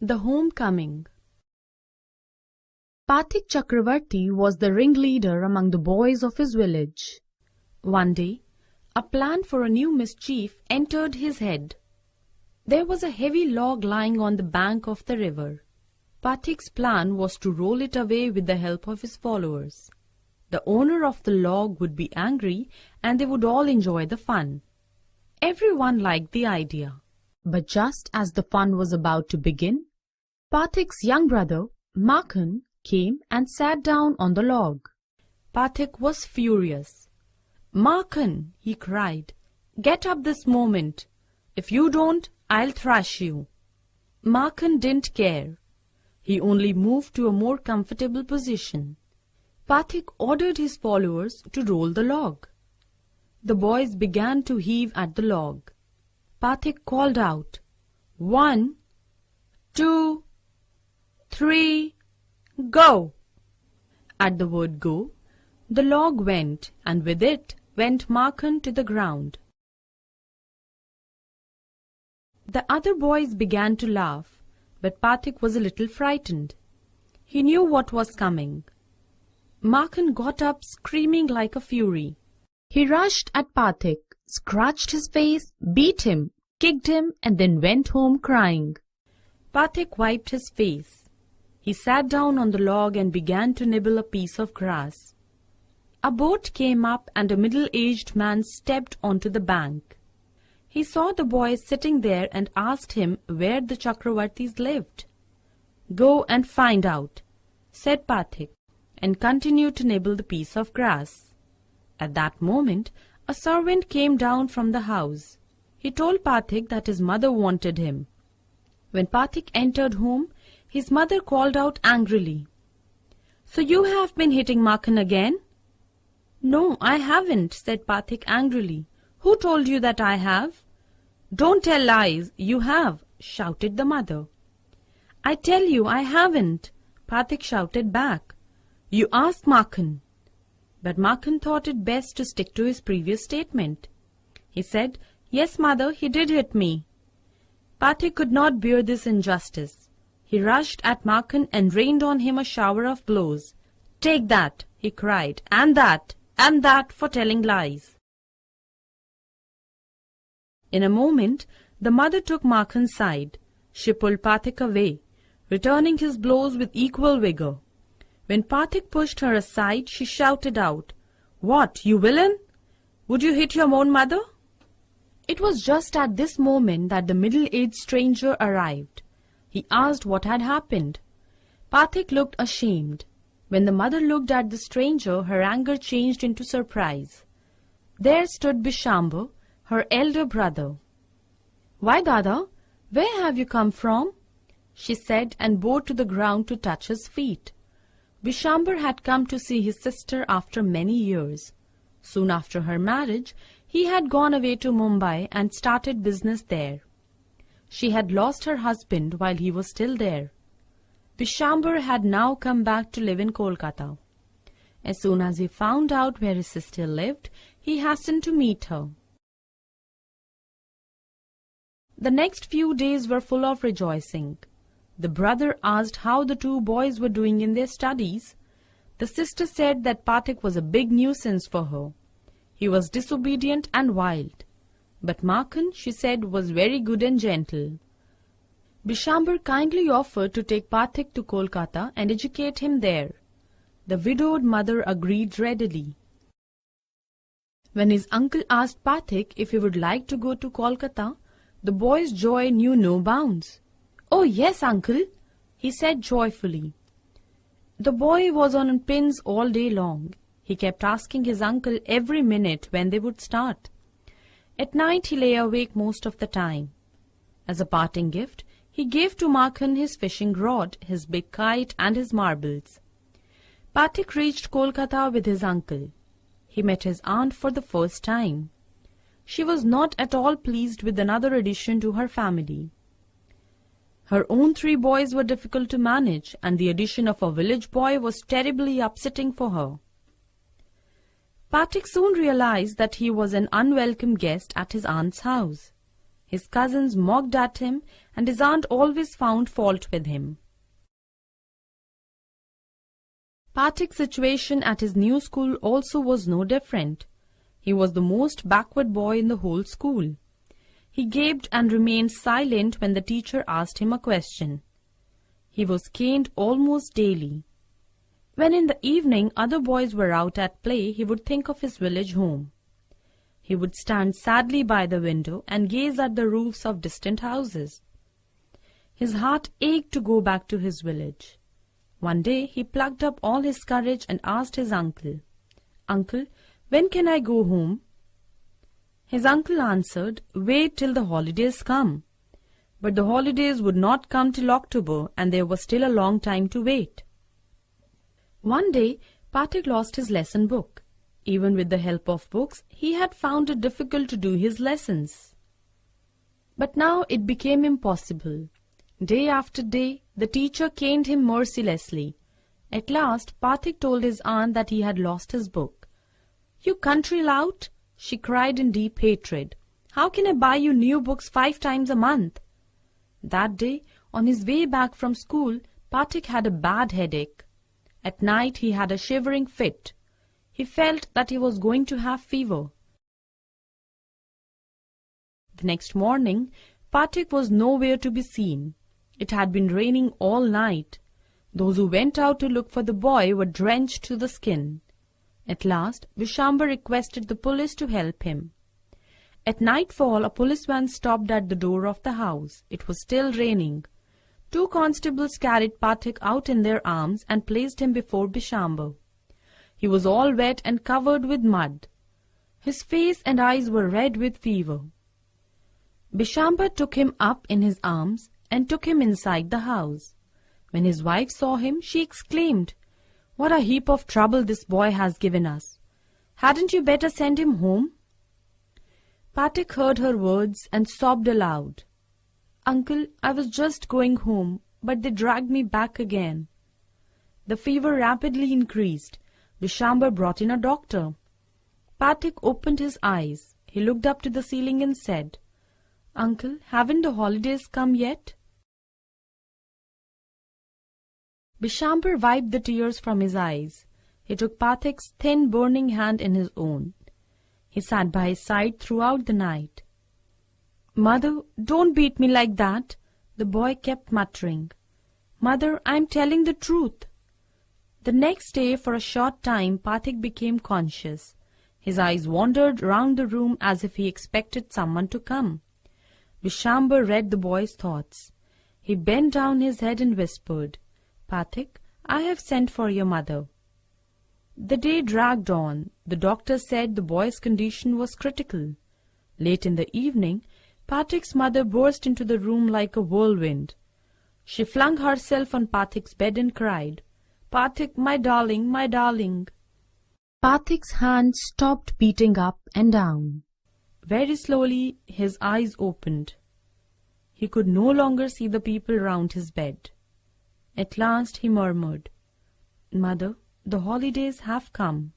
The Homecoming. Pathik Chakravarti was the ringleader among the boys of his village. One day, a plan for a new mischief entered his head. There was a heavy log lying on the bank of the river. Pathik's plan was to roll it away with the help of his followers. The owner of the log would be angry and they would all enjoy the fun. Everyone liked the idea. But just as the fun was about to begin, Pathik's young brother, Makhan, came and sat down on the log. Pathik was furious. "Makhan," he cried, "get up this moment. If you don't, I'll thrash you." Makhan didn't care. He only moved to a more comfortable position. Pathik ordered his followers to roll the log. The boys began to heave at the log. Pathik called out, "1, 2, 3, go!" At the word go, the log went, and with it went Makhan to the ground. The other boys began to laugh, but Pathik was a little frightened. He knew what was coming. Makhan got up screaming like a fury. He rushed at Pathik, scratched his face, beat him, kicked him, and then went home crying. Pathik wiped his face. He sat down on the log and began to nibble a piece of grass. A boat came up and a middle-aged man stepped onto the bank. He saw the boy sitting there and asked him where the Chakravartis lived. "Go and find out," said Pathik, and continued to nibble the piece of grass. At that moment, a servant came down from the house. He told Pathik that his mother wanted him. When Pathik entered home, his mother called out angrily, "So you have been hitting Makhan again?" "No, I haven't," said Pathik angrily. "Who told you that I have?" "Don't tell lies, you have," shouted the mother. "I tell you I haven't," Pathik shouted back. "You ask Makhan." But Makhan thought it best to stick to his previous statement. He said, "Yes, mother, he did hit me." Pathik could not bear this injustice. He rushed at Makhan and rained on him a shower of blows. "Take that," he cried, and that for telling lies." In a moment, the mother took Makhan's side. She pulled Pathik away, returning his blows with equal vigor. When Pathik pushed her aside, she shouted out, "What, you villain? Would you hit your own mother?" It was just at this moment that the middle-aged stranger arrived. He asked what had happened. Pathik looked ashamed. When the mother looked at the stranger, her anger changed into surprise. There stood Bishamber, her elder brother. "Why, Dada, where have you come from?" she said, and bowed to the ground to touch his feet. Bishamber had come to see his sister after many years. Soon after her marriage, he had gone away to Mumbai and started business there. She had lost her husband while he was still there. Bishamber had now come back to live in Kolkata. As soon as he found out where his sister lived, he hastened to meet her. The next few days were full of rejoicing. The brother asked how the two boys were doing in their studies. The sister said that Pathik was a big nuisance for her. He was disobedient and wild. But Makhan, she said, was very good and gentle. Bishamber kindly offered to take Pathik to Kolkata and educate him there. The widowed mother agreed readily. When his uncle asked Pathik if he would like to go to Kolkata, the boy's joy knew no bounds. "Oh yes, uncle," he said joyfully. The boy was on pins all day long. He kept asking his uncle every minute when they would start. At night he lay awake most of the time. As a parting gift, he gave to Makhan his fishing rod, his big kite, and his marbles. Pathik reached Kolkata with his uncle. He met his aunt for the first time. She was not at all pleased with another addition to her family. Her own 3 boys were difficult to manage, and the addition of a village boy was terribly upsetting for her. Pathik soon realized that he was an unwelcome guest at his aunt's house. His cousins mocked at him, and his aunt always found fault with him. Pathik's situation at his new school also was no different. He was the most backward boy in the whole school. He gaped and remained silent when the teacher asked him a question. He was caned almost daily. When in the evening other boys were out at play, he would think of his village home. He would stand sadly by the window and gaze at the roofs of distant houses. His heart ached to go back to his village. One day he plucked up all his courage and asked his uncle, "Uncle, when can I go home?" His uncle answered, "Wait till the holidays come." But the holidays would not come till October, and there was still a long time to wait. One day, Pathik lost his lesson book. Even with the help of books, he had found it difficult to do his lessons. But now it became impossible. Day after day, the teacher caned him mercilessly. At last, Pathik told his aunt that he had lost his book. "You country lout!" she cried in deep hatred. "How can I buy you new books 5 times a month?" That day, on his way back from school, Pathik had a bad headache. At night he had a shivering fit. He felt that he was going to have fever. The next morning, Pathik was nowhere to be seen. It had been raining all night. Those who went out to look for the boy were drenched to the skin. At last, Vishambar requested the police to help him. At nightfall, a police van stopped at the door of the house. It was still raining. 2 constables carried Pathik out in their arms and placed him before Vishambar. He was all wet and covered with mud. His face and eyes were red with fever. Vishambar took him up in his arms and took him inside the house. When his wife saw him, she exclaimed, "What a heap of trouble this boy has given us. Hadn't you better send him home?" Pathik heard her words and sobbed aloud. "Uncle, I was just going home, but they dragged me back again." The fever rapidly increased. Vishambar brought in a doctor. Pathik opened his eyes. He looked up to the ceiling and said, "Uncle, haven't the holidays come yet?" Vishambar wiped the tears from his eyes. He took Pathik's thin, burning hand in his own. He sat by his side throughout the night. "Mother, don't beat me like that," the boy kept muttering. "Mother, I am telling the truth." The next day, for a short time, Pathik became conscious. His eyes wandered round the room as if he expected someone to come. Vishambar read the boy's thoughts. He bent down his head and whispered, "Pathik, I have sent for your mother." The day dragged on. The doctor said the boy's condition was critical. Late in the evening, Pathik's mother burst into the room like a whirlwind. She flung herself on Pathik's bed and cried, "Pathik, my darling, my darling." Pathik's hand stopped beating up and down. Very slowly his eyes opened. He could no longer see the people round his bed. At last he murmured, "Mother, the holidays have come."